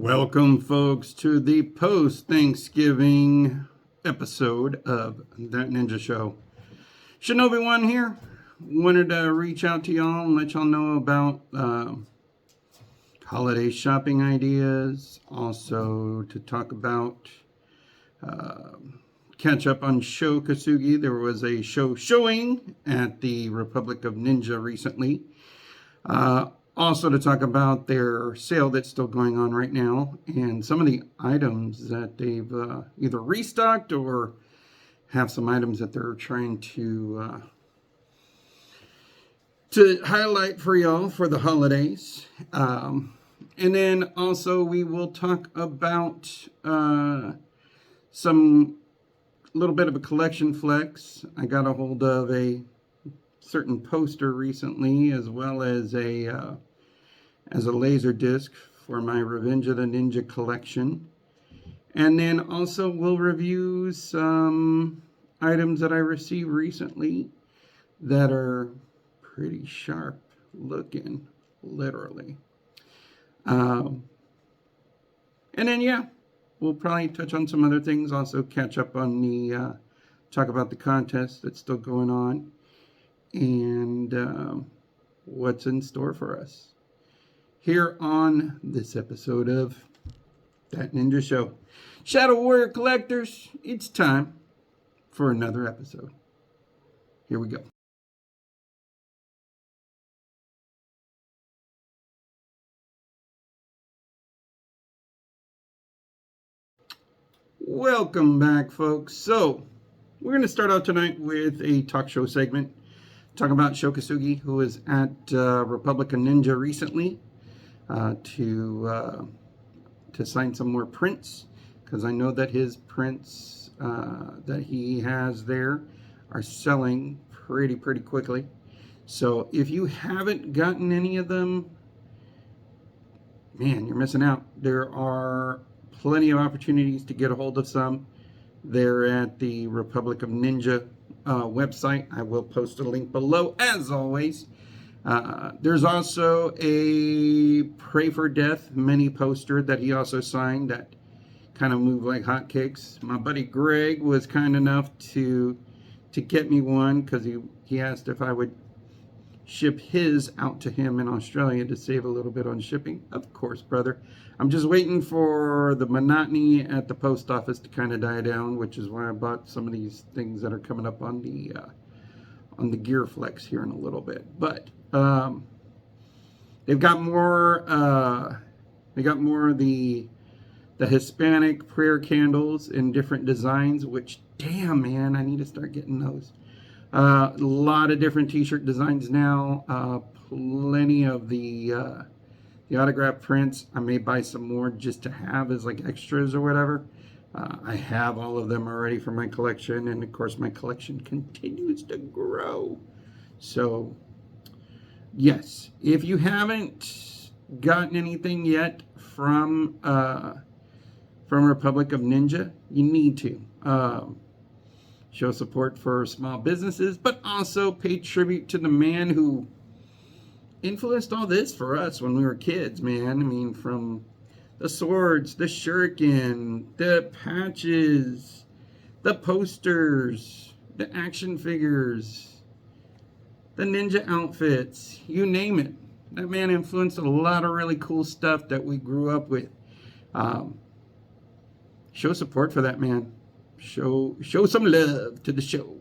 Welcome, folks, to the post-Thanksgiving episode of That Ninja Show. Shinobi One here. Wanted to reach out to y'all and let y'all know about holiday shopping ideas. Also, to talk about catch up on Sho Kosugi. There was a show showing at the Republic of Ninja recently. Also to talk about their sale that's still going on right now and some of the items that they've either restocked or have some items that they're trying to highlight for y'all for the holidays. And then also we will talk about some little bit of a collection flex. I got a hold of a certain poster recently, as well as a laser disc for my Revenge of the Ninja collection. And then also we'll review some items that I received recently that are pretty sharp looking, literally. And then, yeah, we'll probably touch on some other things, also catch up on the, talk about the contest that's still going on, and what's in store for us here on this episode of That Ninja Show. Shadow Warrior collectors, it's time for another episode. Here we go. Welcome back, folks. So, we're going to start out tonight with a talk show segment. Talking about Sho Kosugi, who was at Republic of Ninja recently to sign some more prints, because I know that his prints that he has there are selling pretty quickly. So if you haven't gotten any of them, man, you're missing out. There are plenty of opportunities to get a hold of some. They're at the Republic of Ninja website. I will post a link below, as always. There's also a Pray for Death mini poster that he also signed that kind of moved like hotcakes. My buddy Greg was kind enough to get me one, because he asked if I would ship his out to him in Australia to save a little bit on shipping. Of course, brother. I'm just waiting for the monotony at the post office to kind of die down, which is why I bought some of these things that are coming up on the Gear Flex here in a little bit. But they've got more. They got more of the Hispanic prayer candles in different designs. Which, damn, man, I need to start getting those. A lot of different T-shirt designs now. Plenty of the autograph prints. I may buy some more just to have as like extras or whatever. I have all of them already for my collection, and of course my collection continues to grow. So yes, if you haven't gotten anything yet from Republic of Ninja, you need to show support for small businesses, but also pay tribute to the man who influenced all this for us when we were kids, man. I mean, from the swords, the shuriken, the patches, the posters, the action figures, the ninja outfits, you name it. That man influenced a lot of really cool stuff that we grew up with. Show support for that man. Show some love to the show.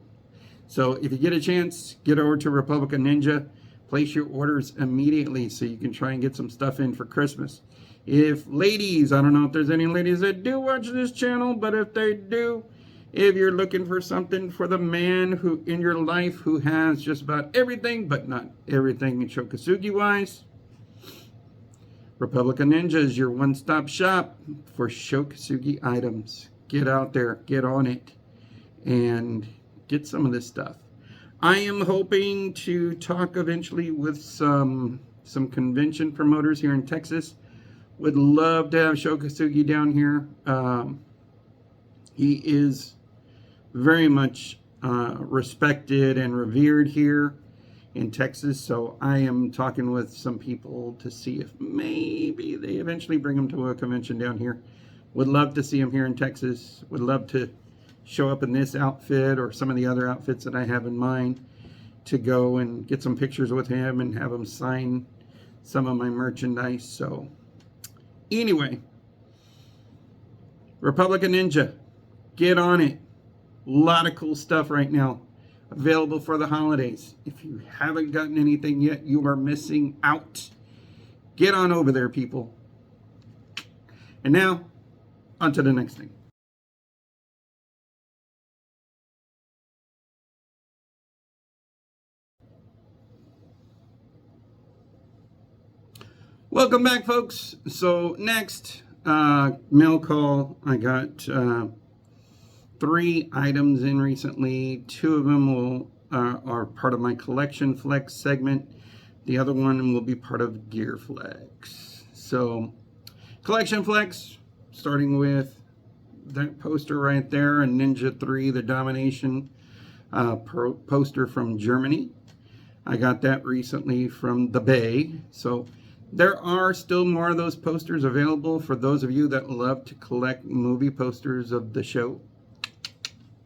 So if you get a chance, get over to Republic of Ninja. Place your orders immediately so you can try and get some stuff in for Christmas. If ladies, I don't know if there's any ladies that do watch this channel, but if they do, if you're looking for something for the man who in your life who has just about everything, but not everything Sho Kosugi wise, Republic of Ninja is your one-stop shop for Sho Kosugi items. Get out there, get on it, and get some of this stuff. I am hoping to talk eventually with some convention promoters here in Texas. Would love to have Sho Kosugi down here. He is very much respected and revered here. in Texas. So I am talking with some people to see if maybe they eventually bring him to a convention down here. Would love to see him here in Texas. Would love to show up in this outfit or some of the other outfits that I have in mind to go and get some pictures with him and have him sign some of my merchandise. So anyway, Republic of Ninja, get on it. A lot of cool stuff right now available for the holidays. If you haven't gotten anything yet, you are missing out. Get on over there, people. And now, on to the next thing. Welcome back, folks. So next, mail call. I got 3 items in recently. 2 of them are part of my Collection Flex segment. The other one will be part of Gear Flex. So Collection Flex, starting with that poster right there, a Ninja 3, the Domination poster from Germany. I got that recently from the Bay. So there are still more of those posters available for those of you that love to collect movie posters of the show.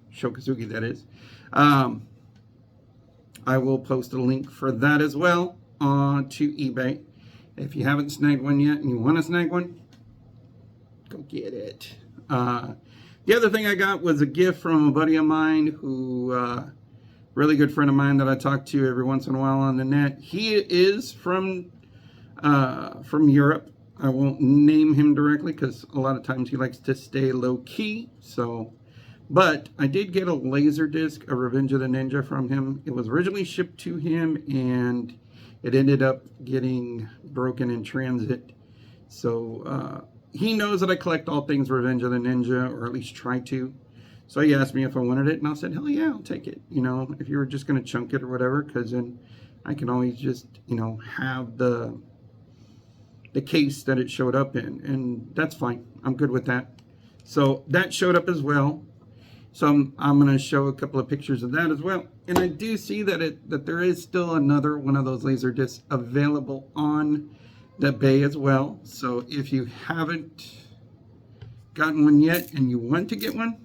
Sho Kosugi, that is. I will post a link for that as well onto eBay. If you haven't snagged one yet and you want to snag one, go get it. The other thing I got was a gift from a buddy of mine who, really good friend of mine that I talk to every once in a while on the net. He is from Europe. I won't name him directly because a lot of times he likes to stay low key. So, but I did get a laser disc of Revenge of the Ninja from him. It was originally shipped to him and it ended up getting broken in transit. So he knows that I collect all things Revenge of the Ninja, or at least try to. So he asked me if I wanted it, and I said, hell yeah, I'll take it. You know, if you were just going to chunk it or whatever, because then I can always just, you know, have the case that it showed up in, and that's fine. I'm good with that. So that showed up as well. So I'm going to show a couple of pictures of that as well. And I do see that there is still another one of those laser discs available on the Bay as well. So if you haven't gotten one yet and you want to get one,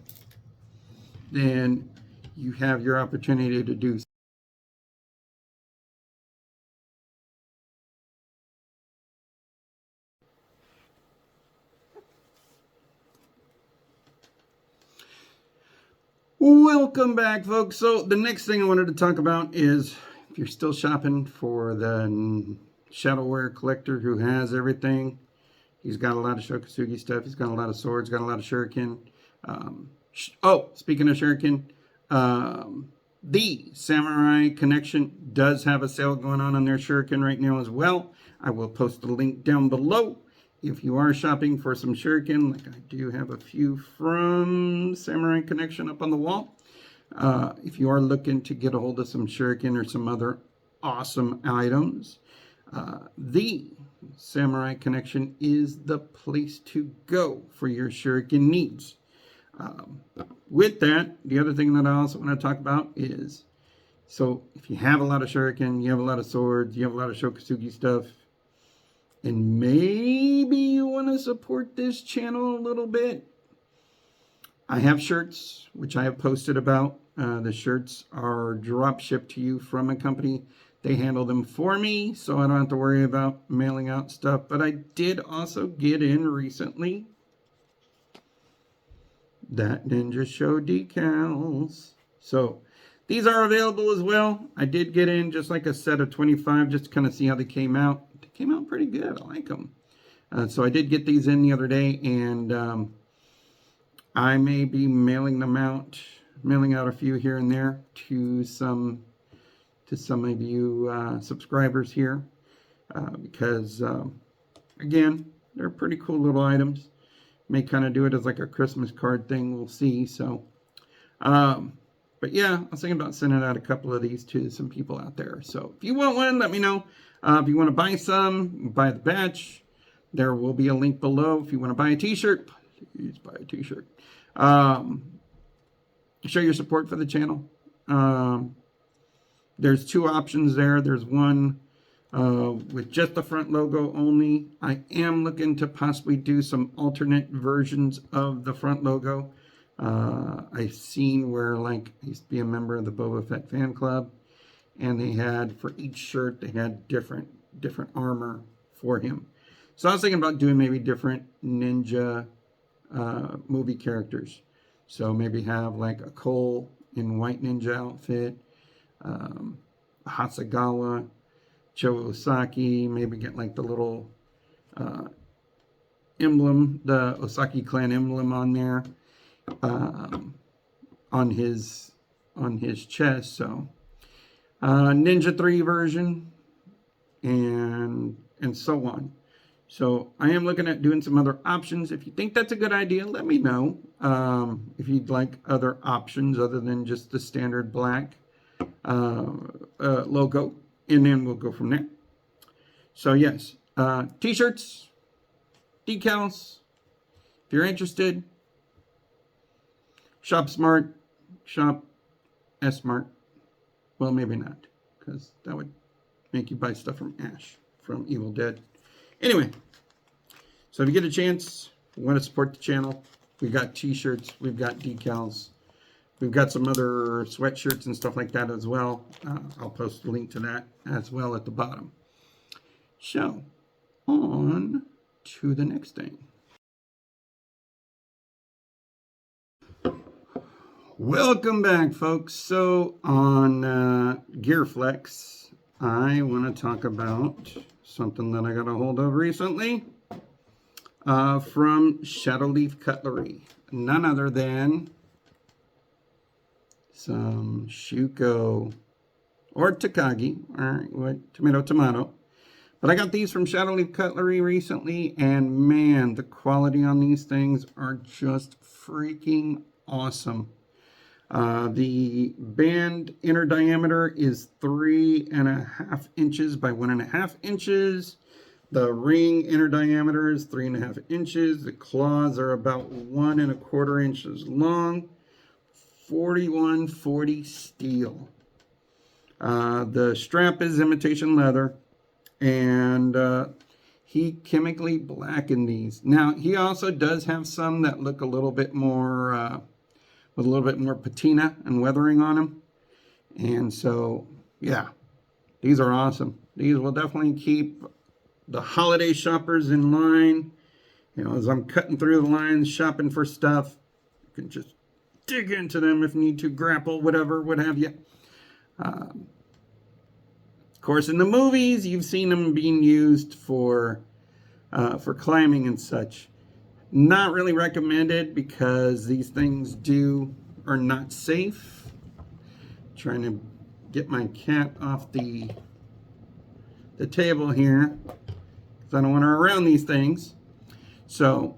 then you have your opportunity to do so. Welcome back, folks. So the next thing I wanted to talk about is if you're still shopping for the Shadowware collector who has everything. He's got a lot of Sho Kosugi stuff. He's got a lot of swords, got a lot of shuriken. Speaking of shuriken, the Samurai Connection does have a sale going on their shuriken right now as well. I will post a link down below. If you are shopping for some shuriken, like I do have a few from Samurai Connection up on the wall. If you are looking to get a hold of some shuriken or some other awesome items, the Samurai Connection is the place to go for your shuriken needs. With that, the other thing that I also want to talk about is, so if you have a lot of shuriken, you have a lot of swords, you have a lot of Sho Kosugi stuff, and maybe you want to support this channel a little bit, I have shirts, which I have posted about. The shirts are drop shipped to you from a company. They handle them for me, so I don't have to worry about mailing out stuff. But I did also get in recently that Ninja Show decals. So these are available as well. I did get in just like a set of 25 just to kind of see how they came out. They came out pretty good. I like them. So I did get these in the other day, and I may be mailing out a few here and there to some of you subscribers here, because again, they're pretty cool little items. May kind of do it as like a Christmas card thing. We'll see. So, but yeah, I was thinking about sending out a couple of these to some people out there. So if you want one, let me know. If you want to buy some, buy the batch. There will be a link below. If you want to buy a t-shirt, please buy a t-shirt. Show your support for the channel. there's two options there. There's one with just the front logo only. I am looking to possibly do some alternate versions of the front logo. I've seen where, like, I used to be a member of the Boba Fett fan club, and they had, for each shirt, they had different armor for him. So I was thinking about doing maybe different ninja movie characters. So maybe have like a Cole in white ninja outfit, Hasagawa, Sho Kosugi, maybe get like the little emblem, the Osaki clan emblem on there, on his chest. So Ninja 3 version, and so on. So I am looking at doing some other options. If you think that's a good idea, let me know. If you'd like other options other than just the standard black logo, and then we'll go from there. So yes, t-shirts, decals, if you're interested, shop smart, shop S-Smart. Well, maybe not, because that would make you buy stuff from Ash, from Evil Dead. Anyway, so if you get a chance, you want to support the channel, we've got t-shirts, we've got decals, we've got some other sweatshirts and stuff like that as well. I'll post a link to that as well at the bottom. So, on to the next thing. Welcome back, folks. So on GearFlex, I want to talk about something that I got a hold of recently from Shadowleaf Cutlery. None other than some Shuko or tekagi, or what, tomato. But I got these from Shadowleaf Cutlery recently, and man, the quality on these things are just freaking awesome. The band inner diameter is 3.5 inches by 1.5 inches. The ring inner diameter is 3.5 inches. The claws are about 1.25 inches long. 4140 steel. The strap is imitation leather, and he chemically blackened these. Now, he also does have some that look a little bit more with a little bit more patina and weathering on them. And so, yeah, these are awesome. These will definitely keep the holiday shoppers in line. You know, as I'm cutting through the lines, shopping for stuff, you can just dig into them if you need to, grapple, whatever, what have you. Of course, in the movies, you've seen them being used for climbing and such. Not really recommended, because these things are not safe. Trying to get my cat off the table here, because I don't want her around these things. So,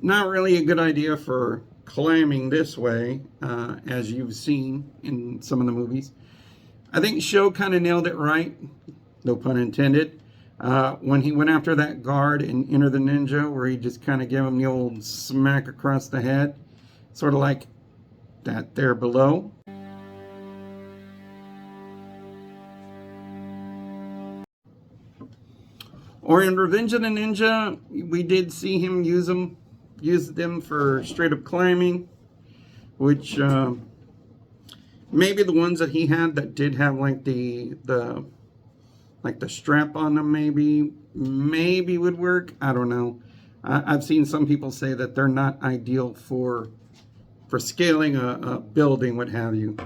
not really a good idea for climbing this way, as you've seen in some of the movies. I think Sho kind of nailed it right, no pun intended. When he went after that guard in Enter the Ninja, where he just kind of gave him the old smack across the head, sort of like that there below. Or in Revenge of the Ninja, we did see him use them for straight up climbing, which maybe the ones that he had that did have like the strap on them maybe would work. I don't know. I've seen some people say that they're not ideal for scaling a building, what have you.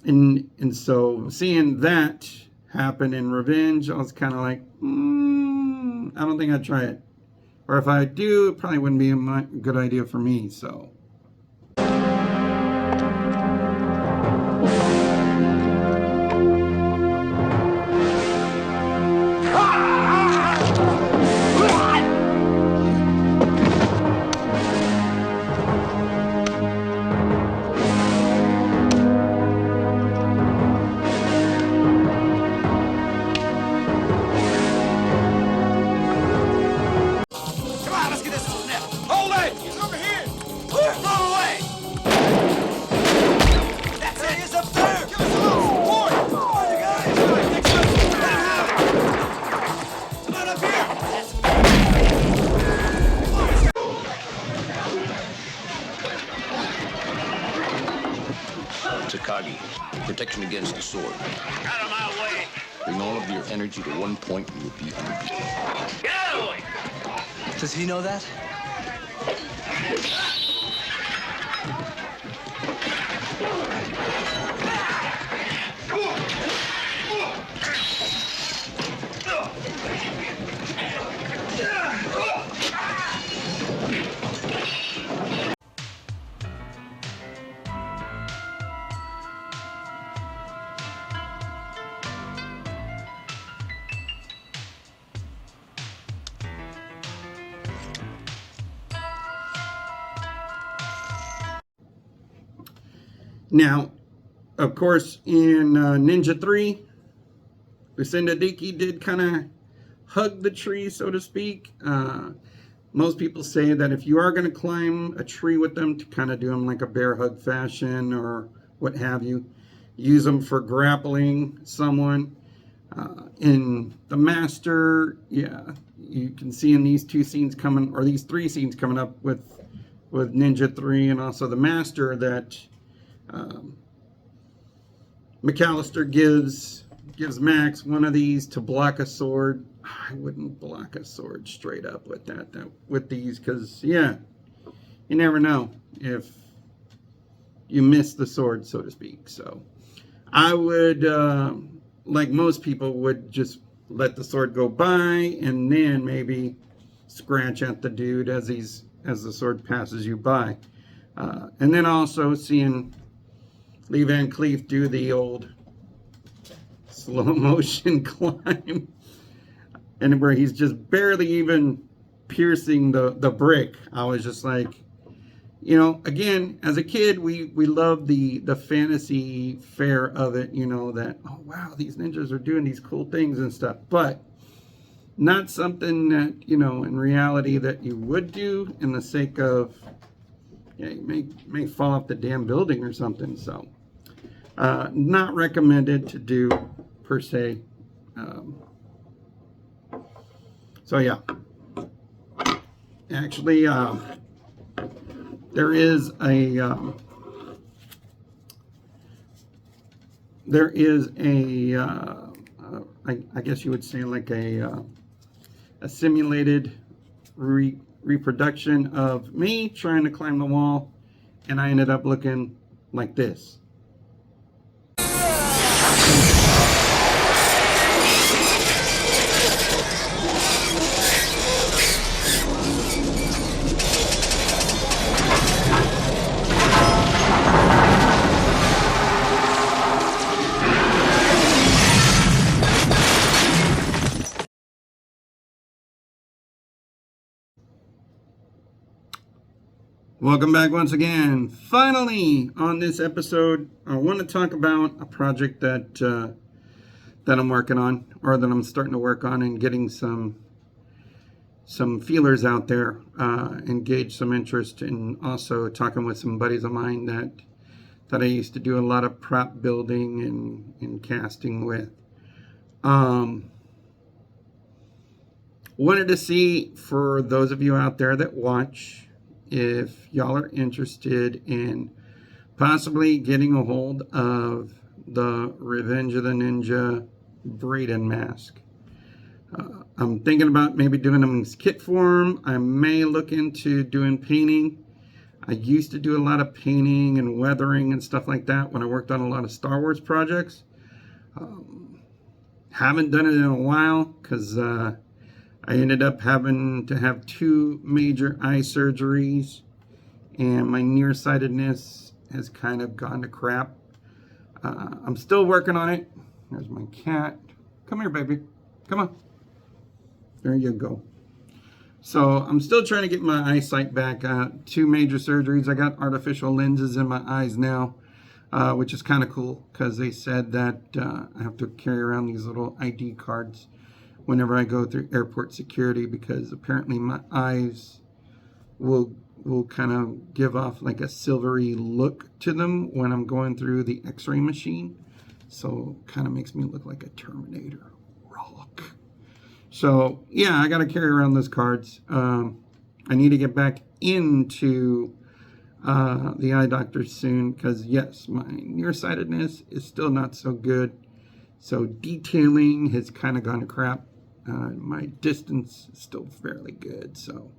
And so seeing that happen in Revenge, I was kind of like, I don't think I'd try it. Or if I do, it probably wouldn't be a good idea for me, so. action against the sword. Out of my way! Bring all of your energy to one point and you'll be unbeaten. Get out of the way! Does he know that? Now, of course, in Ninja 3, Lucinda Dickey did kind of hug the tree, so to speak. Most people say that if you are going to climb a tree with them, to kind of do them like a bear hug fashion or what have you, use them for grappling someone. In the Master, yeah, you can see in these two scenes coming, or these three scenes coming up with Ninja 3 and also the Master, that McAllister gives Max one of these to block a sword. I wouldn't block a sword straight up with with these, because yeah, you never know if you miss the sword, so to speak. So I would, like most people, would just let the sword go by and then maybe scratch at the dude as the sword passes you by. And then also seeing Lee Van Cleef do the old slow motion climb, and where he's just barely even piercing the brick. I was just like, you know, again, as a kid, we loved the fantasy fare of it, you know, that, oh wow, these ninjas are doing these cool things and stuff, but not something that, you know, in reality that you would do in the sake of, yeah, you may fall off the damn building or something. So not recommended to do per se. So yeah, actually there is a I guess you would say like a simulated reproduction of me trying to climb the wall, and I ended up looking like this. Welcome back once again. Finally, on this episode, I want to talk about a project that I'm working on, or that I'm starting to work on, and getting some feelers out there, engage some interest, and also talking with some buddies of mine that I used to do a lot of prop building and casting with. Wanted to see, for those of you out there that watch, if y'all are interested in possibly getting a hold of the Revenge of the Ninja Braden mask. I'm thinking about maybe doing them in kit form. I may look into doing painting. I used to do a lot of painting and weathering and stuff like that when I worked on a lot of Star Wars projects. Haven't done it in a while because I ended up having to have 2 major eye surgeries, and my nearsightedness has kind of gone to crap. I'm still working on it. There's my cat. Come here, baby. Come on. There you go. So I'm still trying to get my eyesight back. 2 major surgeries. I got artificial lenses in my eyes now, which is kind of cool because they said that I have to carry around these little ID cards whenever I go through airport security, because apparently my eyes will kind of give off like a silvery look to them when I'm going through the x-ray machine. So kind of makes me look like a Terminator. Rock. So yeah, I got to carry around those cards. I need to get back into the eye doctor soon, because yes, my nearsightedness is still not so good. So detailing has kind of gone to crap. My distance is still fairly good, so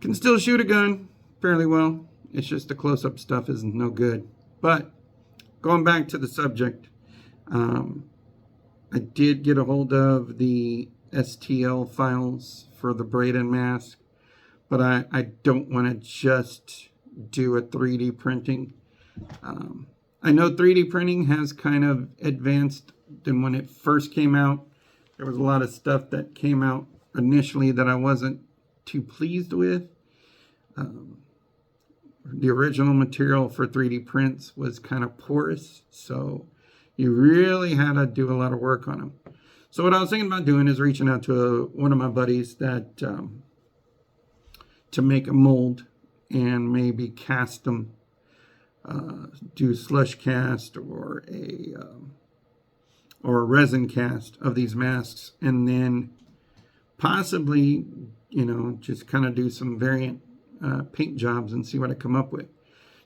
can still shoot a gun fairly well. It's just the close-up stuff is no good. But going back to the subject, I did get a hold of the STL files for the Braden mask, but I don't want to just do a 3D printing. I know 3D printing has kind of advanced than when it first came out. There was a lot of stuff that came out initially that I wasn't too pleased with. The original material for 3D prints was kind of porous, so you really had to do a lot of work on them. So what I was thinking about doing is reaching out to one of my buddies that to make a mold and maybe cast them, do slush cast or a resin cast of these masks, and then possibly, just kind of do some variant paint jobs and see what I come up with.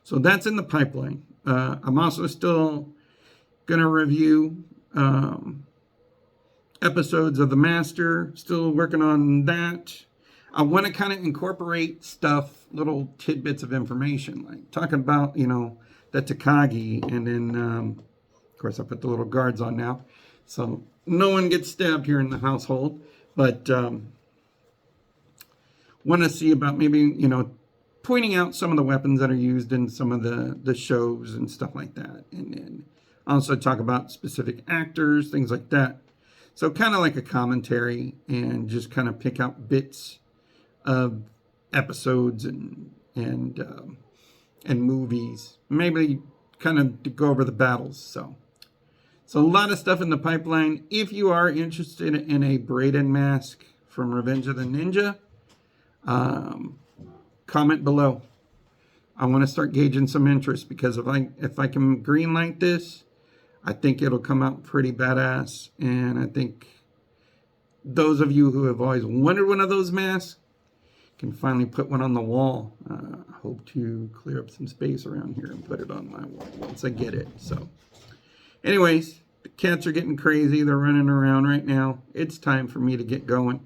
So that's in the pipeline. I'm also still gonna review episodes of The Master. Still working on that. I want to kind of incorporate stuff, little tidbits of information, like talking about, the tekagi, and then, of course, I put the little guards on now, so no one gets stabbed here in the household, but want to see about maybe, pointing out some of the weapons that are used in some of the shows and stuff like that, and then also talk about specific actors, things like that. So kind of like a commentary, and just kind of pick out bits of episodes and movies, maybe kind of to go over the battles. So a lot of stuff in the pipeline. If you are interested in a Braden mask from Revenge of the Ninja, comment below. I want to start gauging some interest, because if I can greenlight this, I think it'll come out pretty badass. And I think those of you who have always wanted one of those masks can finally put one on the wall. I hope to clear up some space around here and put it on my wall once I get it. So anyways, the cats are getting crazy. They're running around right now. It's time for me to get going.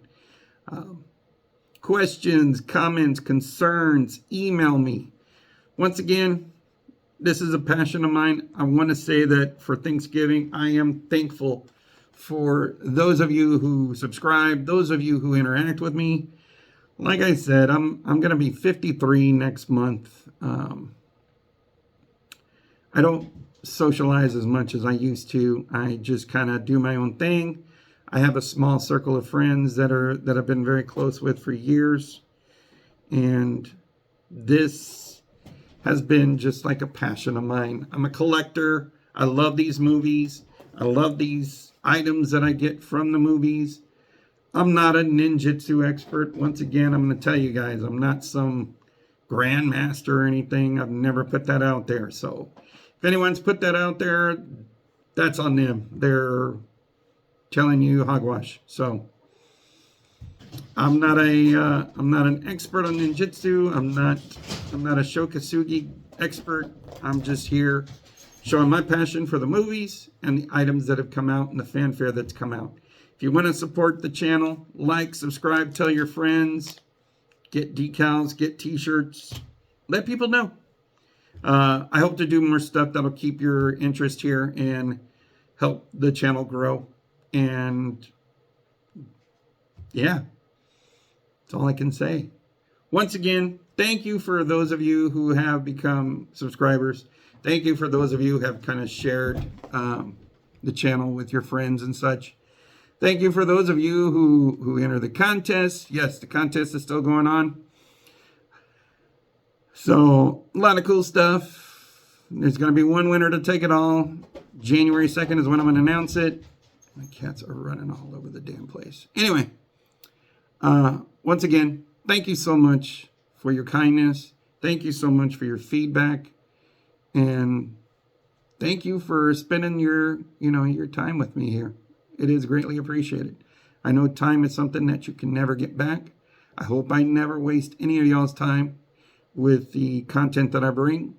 Questions, comments, concerns, email me. Once again, this is a passion of mine. I want to say that for Thanksgiving, I am thankful for those of you who subscribe, those of you who interact with me. Like I said, I'm going to be 53 next month. I don't socialize as much as I used to. I just kind of do my own thing. I have a small circle of friends that I've been very close with for years, and this has been just like a passion of mine. I'm a collector. I love these movies. I love these items that I get from the movies. I'm not a ninjutsu expert. Once again, I'm going to tell you guys, I'm not some grandmaster or anything. I've never put that out there. So if anyone's put that out there, that's on them. They're telling you hogwash. So I'm not an expert on ninjutsu. I'm not a Sho Kosugi expert. I'm just here showing my passion for the movies and the items that have come out and the fanfare that's come out. If you want to support the channel, like, subscribe, tell your friends, get decals, get t-shirts, let people know. I hope to do more stuff that'll keep your interest here and help the channel grow. And yeah, that's all I can say. Once again, thank you for those of you who have become subscribers. Thank you for those of you who have kind of shared the channel with your friends and such. Thank you for those of you who enter the contest. Yes, the contest is still going on. So, a lot of cool stuff. There's going to be one winner to take it all. January 2nd is when I'm going to announce it. My cats are running all over the damn place. Anyway, once again, thank you so much for your kindness. Thank you so much for your feedback. And thank you for spending your time with me here. It is greatly appreciated. I know time is something that you can never get back. I hope I never waste any of y'all's time. with the content that I bring.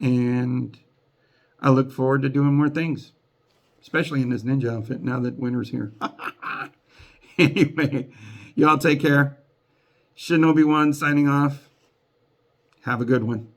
And I look forward to doing more things, especially in this ninja outfit now that winter's here. Anyway, y'all take care. Shinobi 1 signing off. Have a good one.